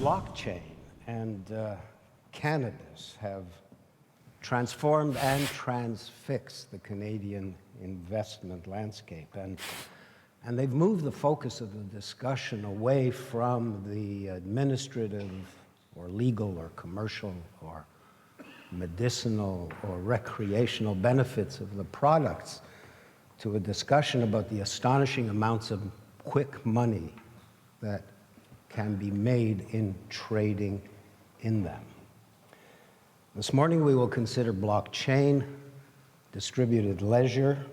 blockchain and cannabis have transformed and transfixed the Canadian investment landscape. And they've moved the focus of the discussion away from the administrative or legal or commercial or medicinal or recreational benefits of the products to a discussion about the astonishing amounts of quick money that can be made in trading in them. This morning we will consider blockchain, distributed ledger,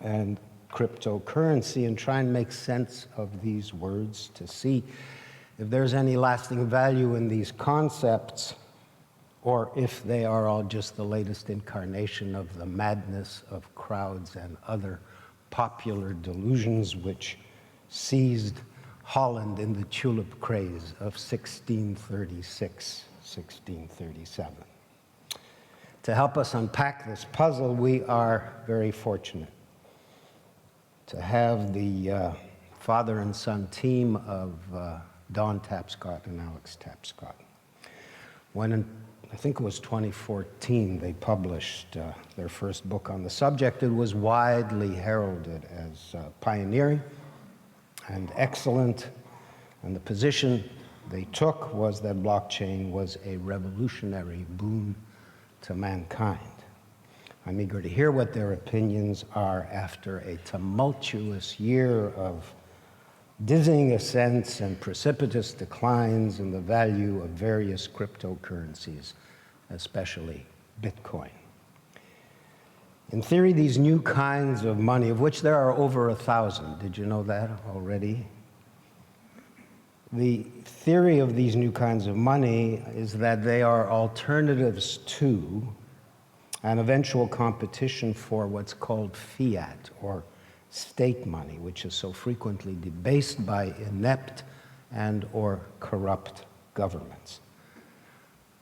and cryptocurrency and try and make sense of these words to see if there's any lasting value in these concepts or if they are all just the latest incarnation of the madness of crowds and other popular delusions which seized Holland in the tulip craze of 1636, 1637. To help us unpack this puzzle, we are very fortunate to have the father and son team of Don Tapscott and Alex Tapscott. When I think it was 2014, they published their first book on the subject. It was widely heralded as pioneering and excellent, and the position they took was that blockchain was a revolutionary boon to mankind. I'm eager to hear what their opinions are after a tumultuous year of dizzying ascents and precipitous declines in the value of various cryptocurrencies, especially Bitcoin. In theory, these new kinds of money, of which there are over 1,000, did you know that already? The theory of these new kinds of money is that they are alternatives to an eventual competition for what's called fiat, or state money, which is so frequently debased by inept and or corrupt governments.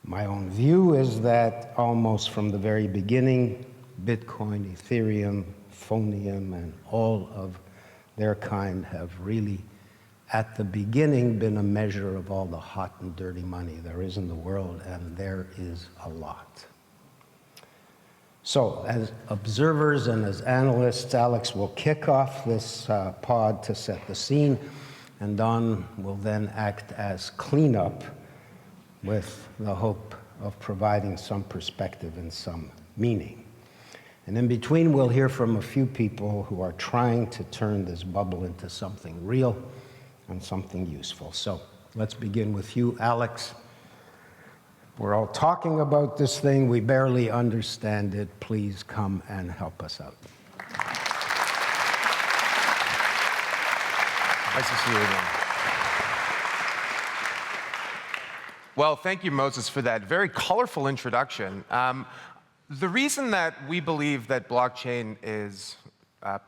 My own view is that almost from the very beginning, Bitcoin, Ethereum, Phonium, and all of their kind have really, at the beginning, been a measure of all the hot and dirty money there is in the world, and there is a lot. So, as observers and as analysts, Alex will kick off this pod to set the scene, and Don will then act as cleanup with the hope of providing some perspective and some meaning. And in between, we'll hear from a few people who are trying to turn this bubble into something real and something useful. So let's begin with you, Alex. We're all talking about this thing. We barely understand it. Please come and help us out. Nice to see you again. Well, thank you, Moses, for that very colorful introduction. The reason that we believe that blockchain is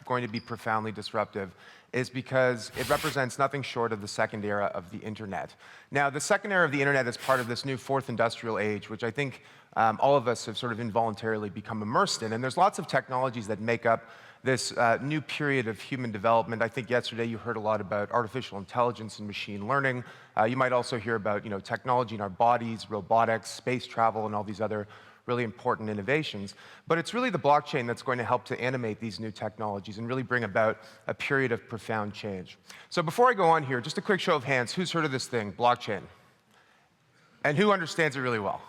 going to be profoundly disruptive is because it represents nothing short of the second era of the internet. Now, the second era of the internet is part of this new fourth industrial age, which I think all of us have sort of involuntarily become immersed in. And there's lots of technologies that make up this new period of human development. I think yesterday you heard a lot about artificial intelligence and machine learning. You might also hear about technology in our bodies, robotics, space travel, and all these other really important innovations. But it's really the blockchain that's going to help to animate these new technologies and really bring about a period of profound change. So before I go on here, just a quick show of hands. Who's heard of this thing, blockchain? And who understands it really well?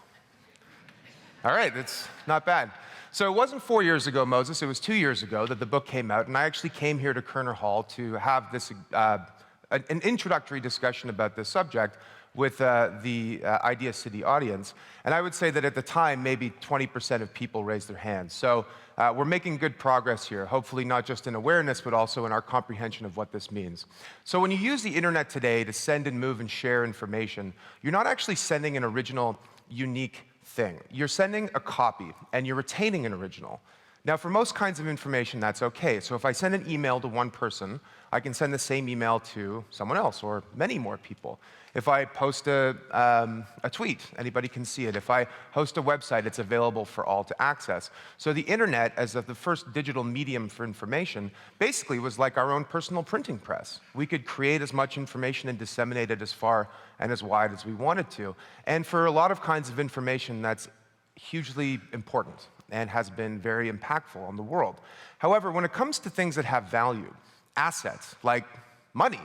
All right, that's not bad. So it wasn't 4 years ago, Moses, it was 2 years ago that the book came out, and I actually came here to Kerner Hall to have this an introductory discussion about this subject with the IdeaCity audience. And I would say that at the time, maybe 20% of people raised their hands. So we're making good progress here, hopefully not just in awareness, but also in our comprehension of what this means. So when you use the internet today to send and move and share information, you're not actually sending an original, unique thing. You're sending a copy, and you're retaining an original. Now, for most kinds of information, that's okay. So if I send an email to one person, I can send the same email to someone else or many more people. If I post a tweet, anybody can see it. If I host a website, it's available for all to access. So the internet, as the first digital medium for information, basically was like our own personal printing press. We could create as much information and disseminate it as far and as wide as we wanted to. And for a lot of kinds of information, that's hugely important and has been very impactful on the world. However, when it comes to things that have value, assets like money,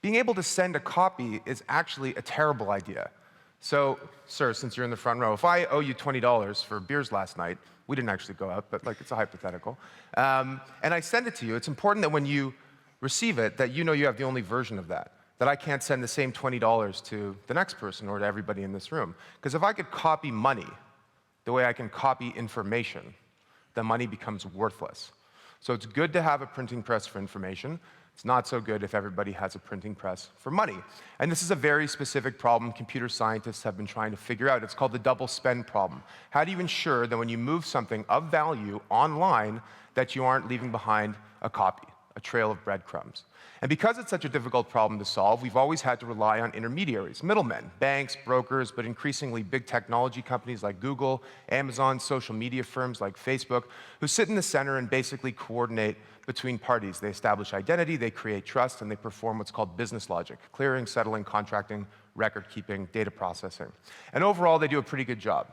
being able to send a copy is actually a terrible idea. So, sir, since you're in the front row, if I owe you $20 for beers last night, we didn't actually go out, but like it's a hypothetical, and I send it to you, it's important that when you receive it, that you know you have the only version of that I can't send the same $20 to the next person or to everybody in this room. Because if I could copy money the way I can copy information, then money becomes worthless. So it's good to have a printing press for information. It's not so good if everybody has a printing press for money. And this is a very specific problem computer scientists have been trying to figure out. It's called the double spend problem. How do you ensure that when you move something of value online, that you aren't leaving behind a copy, a trail of breadcrumbs? And because it's such a difficult problem to solve, we've always had to rely on intermediaries, middlemen, banks, brokers, but increasingly big technology companies like Google, Amazon, social media firms like Facebook, who sit in the center and basically coordinate between parties. They establish identity, they create trust, and they perform what's called business logic: clearing, settling, contracting, record-keeping, data processing. And overall, they do a pretty good job.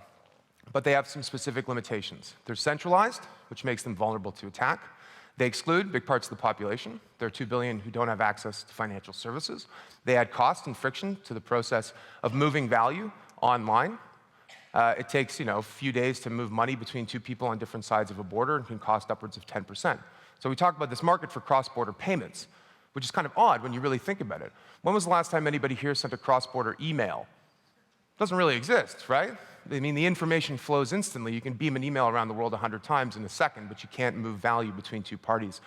But they have some specific limitations. They're centralized, which makes them vulnerable to attack. They exclude big parts of the population. There are 2 billion who don't have access to financial services. They add cost and friction to the process of moving value online. It takes, a few days to move money between two people on different sides of a border and can cost upwards of 10%. So we talk about this market for cross-border payments, which is kind of odd when you really think about it. When was the last time anybody here sent a cross-border email? It doesn't really exist, right? I mean, the information flows instantly. You can beam an email around the world 100 times in a second, but you can't move value between two parties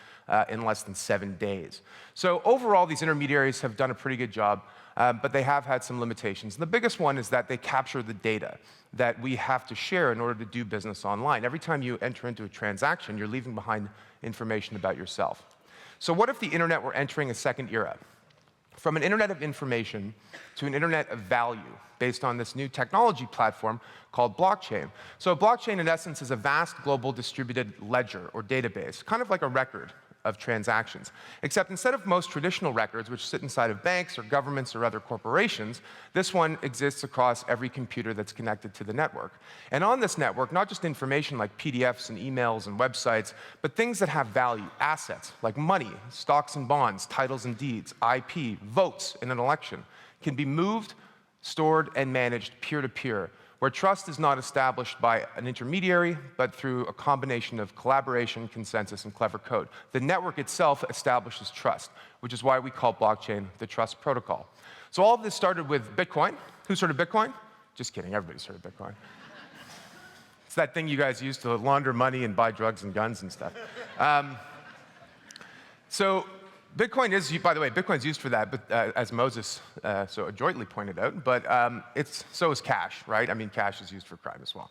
in less than 7 days. So overall, these intermediaries have done a pretty good job, but they have had some limitations. And the biggest one is that they capture the data that we have to share in order to do business online. Every time you enter into a transaction, you're leaving behind information about yourself. So what if the internet were entering a second era? From an internet of information to an internet of value based on this new technology platform called blockchain. So a blockchain, in essence, is a vast global distributed ledger or database, kind of like a record of transactions. Except instead of most traditional records, which sit inside of banks or governments or other corporations, this one exists across every computer that's connected to the network. And on this network, not just information like PDFs and emails and websites, but things that have value, assets like money, stocks and bonds, titles and deeds, IP, votes in an election, can be moved, stored, and managed peer-to-peer, where trust is not established by an intermediary, but through a combination of collaboration, consensus, and clever code. The network itself establishes trust, which is why we call blockchain the trust protocol. So all of this started with Bitcoin. Who's heard of Bitcoin? Just kidding, everybody's heard of Bitcoin. It's that thing you guys use to launder money and buy drugs and guns and stuff. So Bitcoin is, by the way, Bitcoin's used for that, but as Moses so adroitly pointed out, but so is cash, right? I mean, cash is used for crime as well.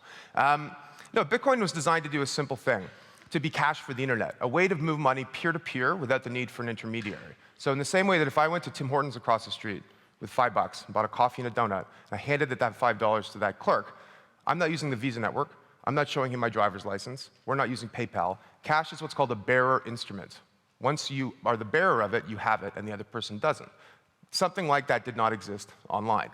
No, Bitcoin was designed to do a simple thing, to be cash for the internet, a way to move money peer-to-peer without the need for an intermediary. So in the same way that if I went to Tim Hortons across the street with $5 and bought a coffee and a donut, and I handed that $5 to that clerk, I'm not using the Visa network, I'm not showing him my driver's license, we're not using PayPal. Cash is what's called a bearer instrument. Once you are the bearer of it, you have it, and the other person doesn't. Something like that did not exist online.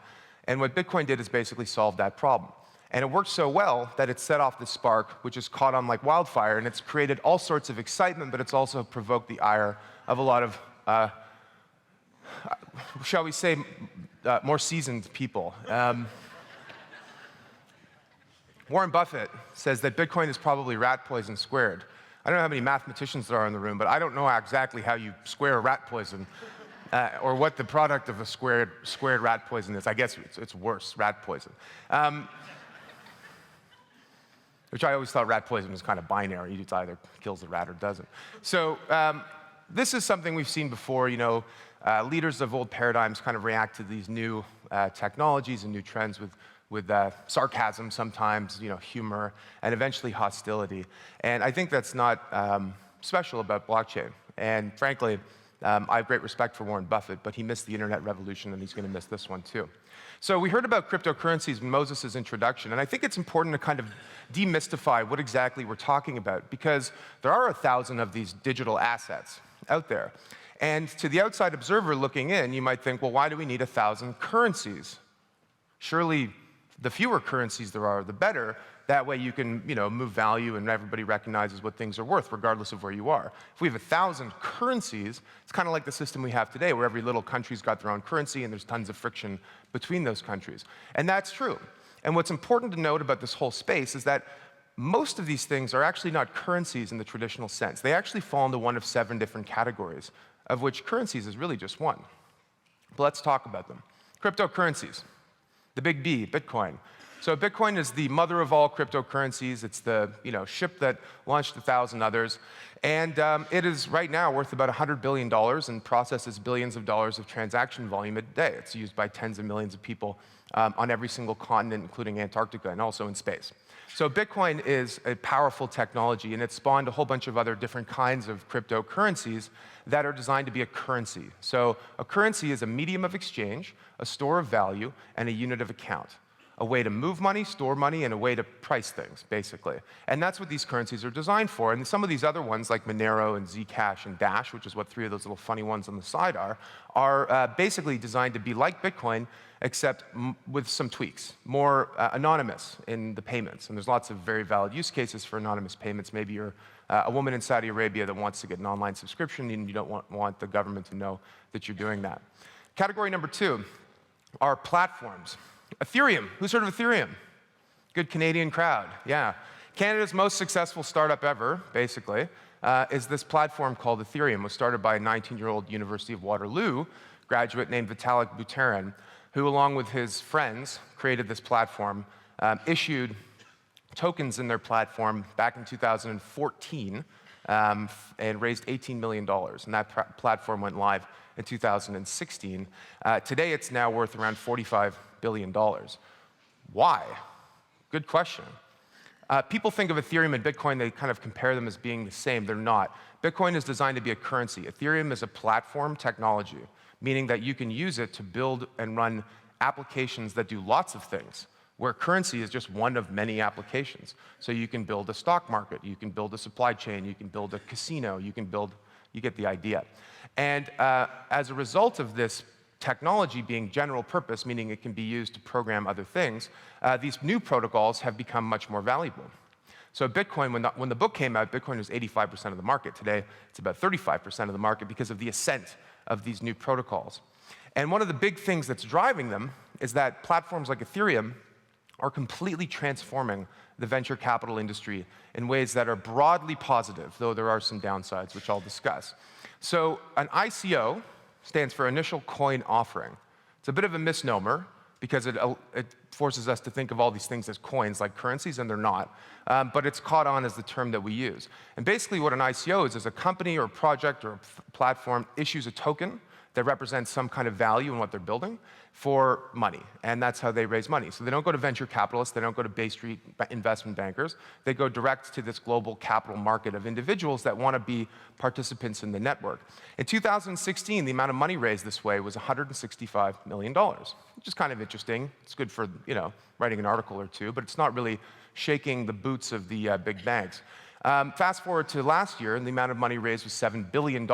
And what Bitcoin did is basically solve that problem. And it worked so well that it set off the spark, which is caught on like wildfire, and it's created all sorts of excitement, but it's also provoked the ire of a lot of, shall we say, more seasoned people. Warren Buffett says that Bitcoin is probably rat poison squared. I don't know how many mathematicians there are in the room, but I don't know exactly how you square rat poison or what the product of a squared rat poison is. I guess it's worse, rat poison. Which I always thought rat poison was kind of binary. It either kills the rat or doesn't. So this is something we've seen before. Leaders of old paradigms kind of react to these new technologies and new trends with with sarcasm sometimes, humor, and eventually hostility. And I think that's not special about blockchain. And frankly, I have great respect for Warren Buffett, but he missed the internet revolution, and he's going to miss this one too. So we heard about cryptocurrencies in Moses' introduction, and I think it's important to kind of demystify what exactly we're talking about, because there are 1,000 of these digital assets out there. And to the outside observer looking in, you might think, well, why do we need 1,000 currencies? Surely the fewer currencies there are, the better. That way you can, move value and everybody recognizes what things are worth, regardless of where you are. If we have 1,000 currencies, it's kind of like the system we have today, where every little country's got their own currency and there's tons of friction between those countries. And that's true. And what's important to note about this whole space is that most of these things are actually not currencies in the traditional sense. They actually fall into one of 7 different categories, of which currencies is really just one. But let's talk about them. Cryptocurrencies, the big B, Bitcoin. So Bitcoin is the mother of all cryptocurrencies. It's the ship that launched 1,000 others. And it is right now worth about $100 billion and processes billions of dollars of transaction volume a day. It's used by tens of millions of people on every single continent, including Antarctica and also in space. So Bitcoin is a powerful technology, and it spawned a whole bunch of other different kinds of cryptocurrencies that are designed to be a currency. So a currency is a medium of exchange, a store of value, and a unit of account. A way to move money, store money, and a way to price things, basically. And that's what these currencies are designed for. And some of these other ones, like Monero and Zcash and Dash, which is what 3 of those little funny ones on the side are basically designed to be like Bitcoin, except with some tweaks, more anonymous in the payments. And there's lots of very valid use cases for anonymous payments. Maybe you're a woman in Saudi Arabia that wants to get an online subscription, and you don't want the government to know that you're doing that. Category number 2 are platforms. Ethereum. Who's heard of Ethereum? Good Canadian crowd, yeah. Canada's most successful startup ever, basically, is this platform called Ethereum. It was started by a 19-year-old University of Waterloo graduate named Vitalik Buterin, who, along with his friends, created this platform, issued tokens in their platform back in 2014, and raised $18 million. And that platform went live in 2016. Today, it's now worth around $45 billion. Why? Good question. People think of Ethereum and Bitcoin, they kind of compare them as being the same. They're not. Bitcoin is designed to be a currency. Ethereum is a platform technology, meaning that you can use it to build and run applications that do lots of things, where currency is just one of many applications. So you can build a stock market, you can build a supply chain, you can build a casino, you get the idea. And as a result of this technology being general purpose, meaning it can be used to program other things, these new protocols have become much more valuable. So Bitcoin, when the book came out, Bitcoin was 85% of the market. Today, it's about 35% of the market because of the ascent of these new protocols. And one of the big things that's driving them is that platforms like Ethereum are completely transforming the venture capital industry in ways that are broadly positive, though there are some downsides, which I'll discuss. So an ICO stands for Initial Coin Offering. It's a bit of a misnomer because it forces us to think of all these things as coins, like currencies, and they're not. But it's caught on as the term that we use. And basically what an ICO is a company or a project or a platform issues a token that represents some kind of value in what they're building for money. And that's how they raise money. So they don't go to venture capitalists, they don't go to Bay Street investment bankers. They go direct to this global capital market of individuals that want to be participants in the network. In 2016, the amount of money raised this way was $165 million, which is kind of interesting. It's good for, writing an article or two, but it's not really shaking the boots of the big banks. Fast forward to last year, and the amount of money raised was $7 billion.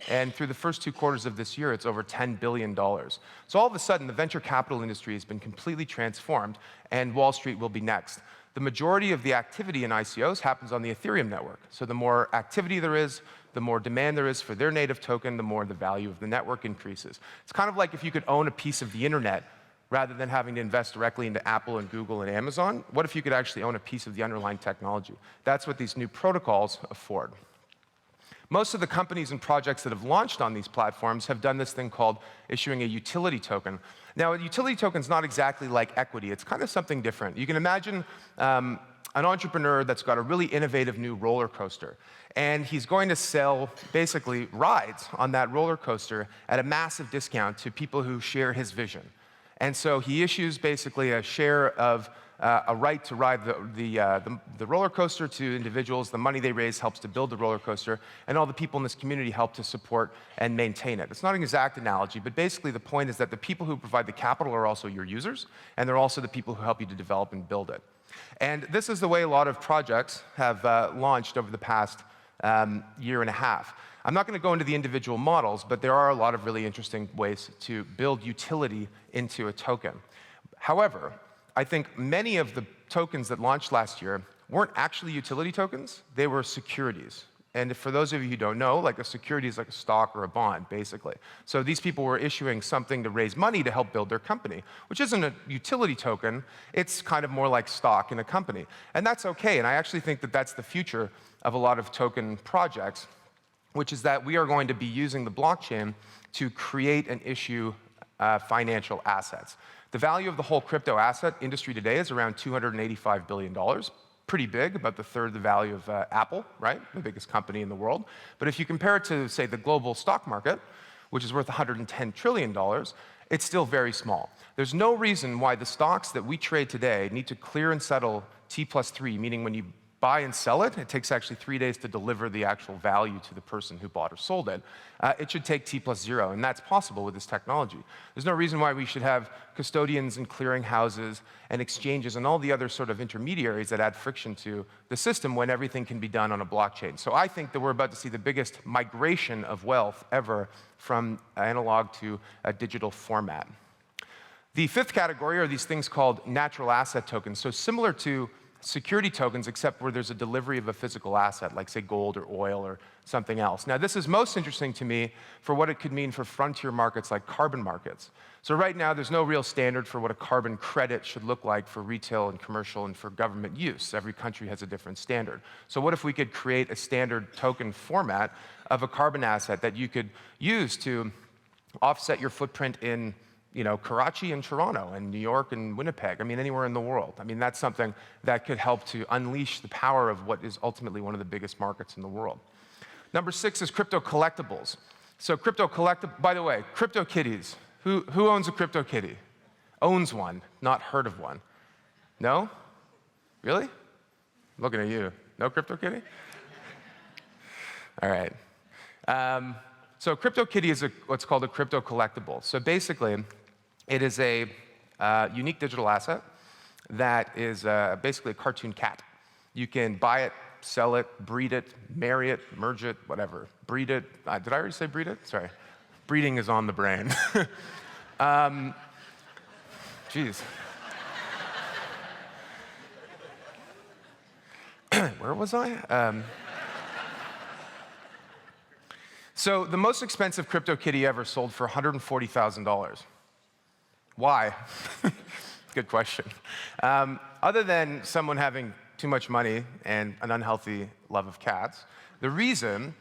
And through the first 2 quarters of this year, it's over $10 billion. So all of a sudden, the venture capital industry has been completely transformed, and Wall Street will be next. The majority of the activity in ICOs happens on the Ethereum network. So the more activity there is, the more demand there is for their native token, the more the value of the network increases. It's kind of like if you could own a piece of the internet rather than having to invest directly into Apple and Google and Amazon. What if you could actually own a piece of the underlying technology? That's what these new protocols afford. Most of the companies and projects that have launched on these platforms have done this thing called issuing a utility token. Now, a utility token is not exactly like equity. It's kind of something different. You can imagine an entrepreneur that's got a really innovative new roller coaster, and he's going to sell basically rides on that roller coaster at a massive discount to people who share his vision. And so he issues basically a share of a right to ride the roller coaster to individuals. The money they raise helps to build the roller coaster, and all the people in this community help to support and maintain it. It's not an exact analogy, but basically the point is that the people who provide the capital are also your users, and they're also the people who help you to develop and build it. And this is the way a lot of projects have launched over the past year and a half. I'm not going to go into the individual models, but there are a lot of really interesting ways to build utility into a token. However, I think many of the tokens that launched last year weren't actually utility tokens, they were securities. And for those of you who don't know, like a security is like a stock or a bond, basically. So these people were issuing something to raise money to help build their company, which isn't a utility token, it's kind of more like stock in a company. And that's okay, and I actually think that that's the future of a lot of token projects, which is that we are going to be using the blockchain to create and issue financial assets. The value of the whole crypto asset industry today is around $285 billion. Pretty big, about the third of the value of Apple, right? The biggest company in the world. But if you compare it to, say, the global stock market, which is worth $110 trillion, it's still very small. There's no reason why the stocks that we trade today need to clear and settle T+3, meaning when you buy and sell it, it takes actually 3 days to deliver the actual value to the person who bought or sold it. It should take T+0, and that's possible with this technology. There's no reason why we should have custodians and clearing houses and exchanges and all the other sort of intermediaries that add friction to the system when everything can be done on a blockchain. So I think that we're about to see the biggest migration of wealth ever from analog to a digital format. The fifth category are these things called natural asset tokens. So similar to security tokens, except where there's a delivery of a physical asset, like say gold or oil or something else. Now this is most interesting to me for what it could mean for frontier markets like carbon markets. So right now there's no real standard for what a carbon credit should look like for retail and commercial and for government use. Every country has a different standard. So what if we could create a standard token format of a carbon asset that you could use to offset your footprint in Karachi and Toronto and New York and Winnipeg, I mean, anywhere in the world. I mean, that's something that could help to unleash the power of what is ultimately one of the biggest markets in the world. Number 6 is crypto collectibles. So by the way, crypto kitties. Who owns a crypto kitty? Owns one, not heard of one. No? Really? I'm looking at you. No crypto kitty? All right. So CryptoKitty is what's called a crypto collectible. So basically, it is a unique digital asset that is basically a cartoon cat. You can buy it, sell it, breed it, marry it, merge it, whatever. Breed it. Did I already say breed it? Sorry. Breeding is on the brain. Jeez. Where was I? So the most expensive CryptoKitty ever sold for $140,000. Why? Good question. Other than someone having too much money and an unhealthy love of cats, the reason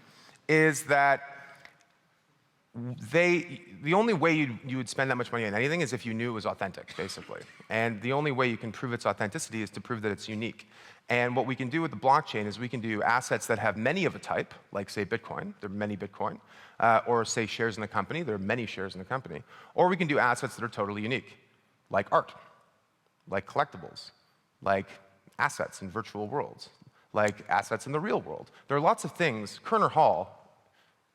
is that the only way you would spend that much money on anything is if you knew it was authentic, basically. And the only way you can prove its authenticity is to prove that it's unique. And what we can do with the blockchain is we can do assets that have many of a type, like say Bitcoin, there are many Bitcoin, or say shares in the company, there are many shares in the company. Or we can do assets that are totally unique, like art, like collectibles, like assets in virtual worlds, like assets in the real world. There are lots of things. Kerner Hall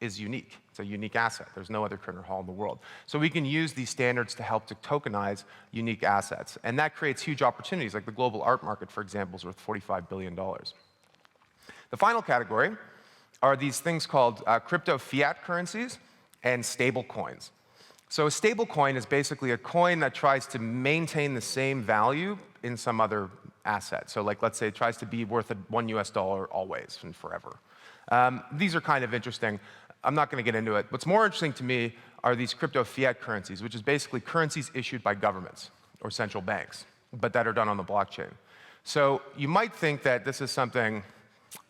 is unique. It's a unique asset. There's no other Kerner Hall in the world. So we can use these standards to help to tokenize unique assets. And that creates huge opportunities, like the global art market, for example, is worth $45 billion. The final category are these things called crypto fiat currencies and stable coins. So a stable coin is basically a coin that tries to maintain the same value in some other asset. So like, let's say it tries to be worth $1 US always and forever. These are kind of interesting. I'm not going to get into it. What's more interesting to me are these crypto fiat currencies, which is basically currencies issued by governments or central banks, but that are done on the blockchain. So you might think that this is something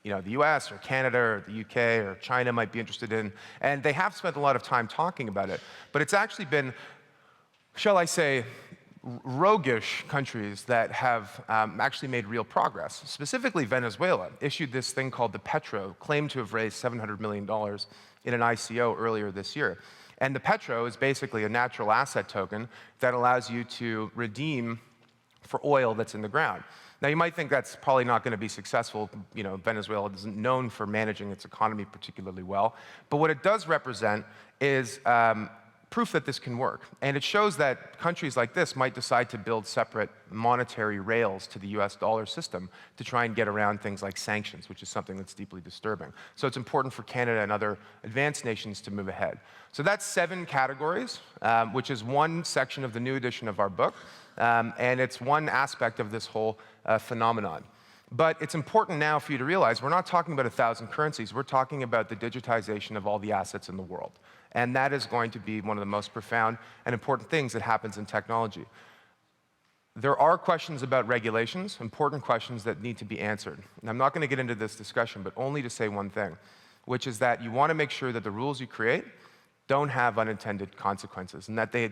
the US or Canada or the UK or China might be interested in, and they have spent a lot of time talking about it. But it's actually been, shall I say, roguish countries that have actually made real progress. Specifically, Venezuela issued this thing called the Petro, claimed to have raised $700 million in an ICO earlier this year. And the petro is basically a natural asset token that allows you to redeem for oil that's in the ground. Now, you might think that's probably not going to be successful. You know, Venezuela isn't known for managing its economy particularly well. But what it does represent is proof that this can work. And it shows that countries like this might decide to build separate monetary rails to the US dollar system to try and get around things like sanctions, which is something that's deeply disturbing. So it's important for Canada and other advanced nations to move ahead. So that's 7 categories, which is one section of the new edition of our book. And it's one aspect of this whole phenomenon. But it's important now for you to realize we're not talking about 1,000 currencies. We're talking about the digitization of all the assets in the world. And that is going to be one of the most profound and important things that happens in technology. There are questions about regulations, important questions that need to be answered. And I'm not going to get into this discussion, but only to say one thing, which is that you want to make sure that the rules you create don't have unintended consequences, and that they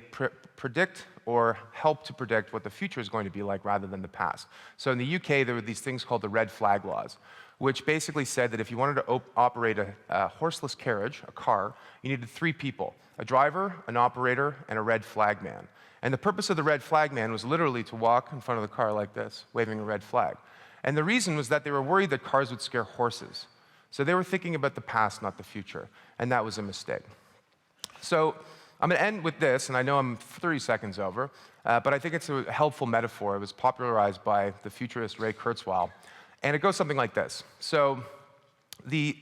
predict or help to predict what the future is going to be like rather than the past. So in the UK, there were these things called the red flag laws, which basically said that if you wanted to operate a horseless carriage, a car, you needed 3 people, a driver, an operator, and a red flag man. And the purpose of the red flag man was literally to walk in front of the car like this, waving a red flag. And the reason was that they were worried that cars would scare horses. So they were thinking about the past, not the future, and that was a mistake. So I'm going to end with this, and I know I'm 30 seconds over, but I think it's a helpful metaphor. It was popularized by the futurist Ray Kurzweil, and it goes something like this. So the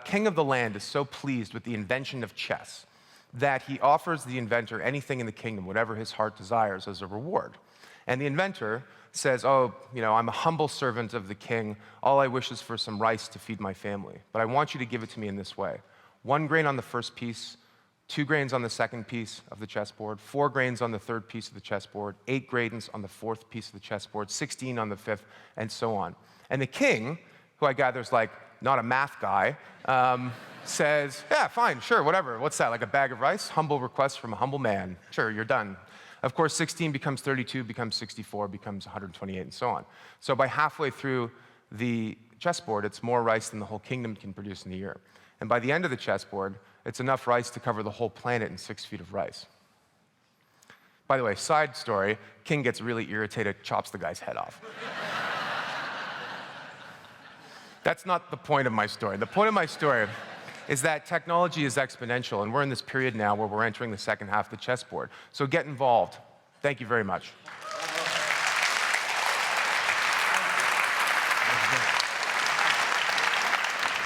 king of the land is so pleased with the invention of chess that he offers the inventor anything in the kingdom, whatever his heart desires, as a reward. And the inventor says, oh, you know, I'm a humble servant of the king. All I wish is for some rice to feed my family, but I want you to give it to me in this way. 1 grain on the first piece, 2 grains on the second piece of the chessboard, 4 grains on the third piece of the chessboard, 8 grains on the fourth piece of the chessboard, 16 on the fifth, and so on. And the king, who I gather is like not a math guy, says, yeah, fine, sure, whatever. What's that, like a bag of rice? Humble request from a humble man. Sure, you're done. Of course, 16 becomes 32, becomes 64, becomes 128, and so on. So by halfway through the chessboard, it's more rice than the whole kingdom can produce in a year. And by the end of the chessboard, it's enough rice to cover the whole planet in 6 feet of rice. By the way, side story, king gets really irritated, chops the guy's head off. That's not the point of my story. The point of my story is that technology is exponential, and we're in this period now where we're entering the second half of the chessboard. So get involved. Thank you very much.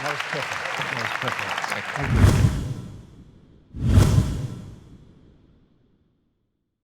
That was perfect. That was perfect. Thank you.